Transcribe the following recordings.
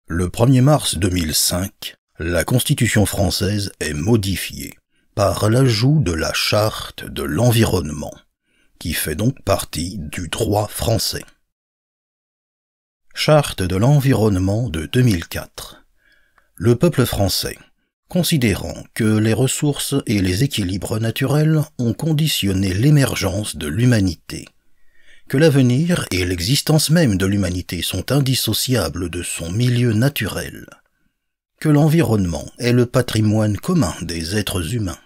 Le 1er mars 2005, la Constitution française est modifiée par l'ajout de la Charte de l'environnement, qui fait donc partie du droit français. Charte de l'environnement de 2004. Le peuple français, considérant que les ressources et les équilibres naturels ont conditionné l'émergence de l'humanité, que l'avenir et l'existence même de l'humanité sont indissociables de son milieu naturel, que l'environnement est le patrimoine commun des êtres humains,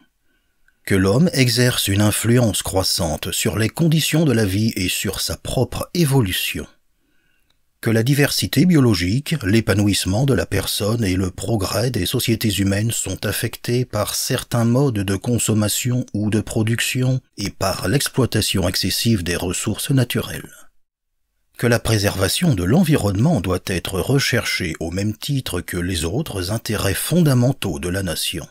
que l'homme exerce une influence croissante sur les conditions de la vie et sur sa propre évolution, que la diversité biologique, l'épanouissement de la personne et le progrès des sociétés humaines sont affectés par certains modes de consommation ou de production et par l'exploitation excessive des ressources naturelles. Que la préservation de l'environnement doit être recherchée au même titre que les autres intérêts fondamentaux de la nation.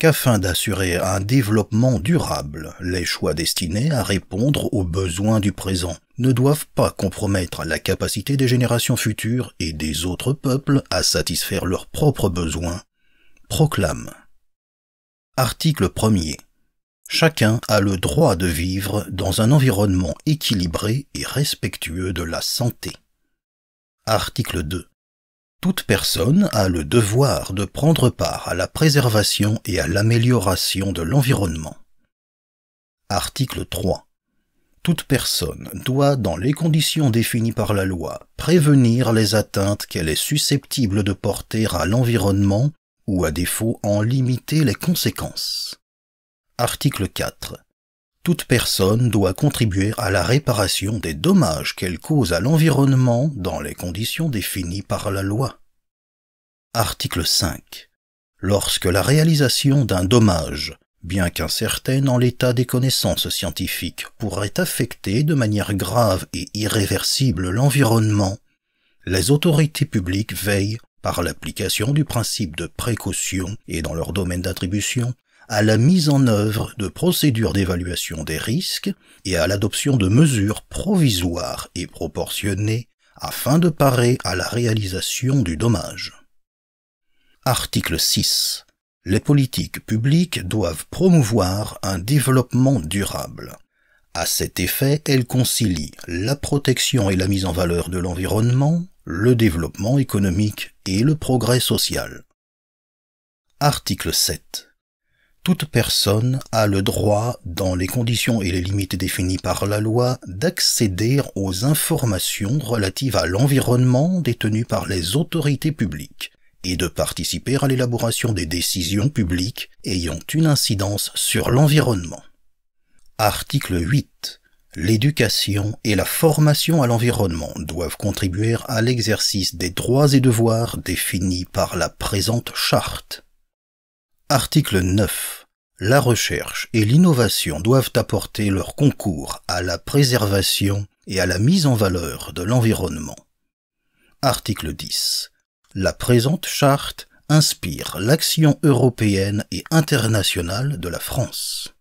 Qu'afin d'assurer un développement durable, les choix destinés à répondre aux besoins du présent ne doivent pas compromettre la capacité des générations futures et des autres peuples à satisfaire leurs propres besoins, proclame. Article 1er. Chacun a le droit de vivre dans un environnement équilibré et respectueux de la santé. Article 2. Toute personne a le devoir de prendre part à la préservation et à l'amélioration de l'environnement. Article 3. Toute personne doit, dans les conditions définies par la loi, prévenir les atteintes qu'elle est susceptible de porter à l'environnement ou à défaut en limiter les conséquences. Article 4. Toute personne doit contribuer à la réparation des dommages qu'elle cause à l'environnement dans les conditions définies par la loi. Article 5. Lorsque la réalisation d'un dommage, bien qu'incertaine en l'état des connaissances scientifiques, pourrait affecter de manière grave et irréversible l'environnement, les autorités publiques veillent, par l'application du principe de précaution et dans leur domaine d'attribution, à la mise en œuvre de procédures d'évaluation des risques et à l'adoption de mesures provisoires et proportionnées afin de parer à la réalisation du dommage. Article 6. Les politiques publiques doivent promouvoir un développement durable. À cet effet, elles concilient la protection et la mise en valeur de l'environnement, le développement économique et le progrès social. Article 7. Toute personne a le droit, dans les conditions et les limites définies par la loi, d'accéder aux informations relatives à l'environnement détenues par les autorités publiques et de participer à l'élaboration des décisions publiques ayant une incidence sur l'environnement. Article 8. L'éducation et la formation à l'environnement doivent contribuer à l'exercice des droits et devoirs définis par la présente charte. Article 9. La recherche et l'innovation doivent apporter leur concours à la préservation et à la mise en valeur de l'environnement. Article 10. La présente charte inspire l'action européenne et internationale de la France.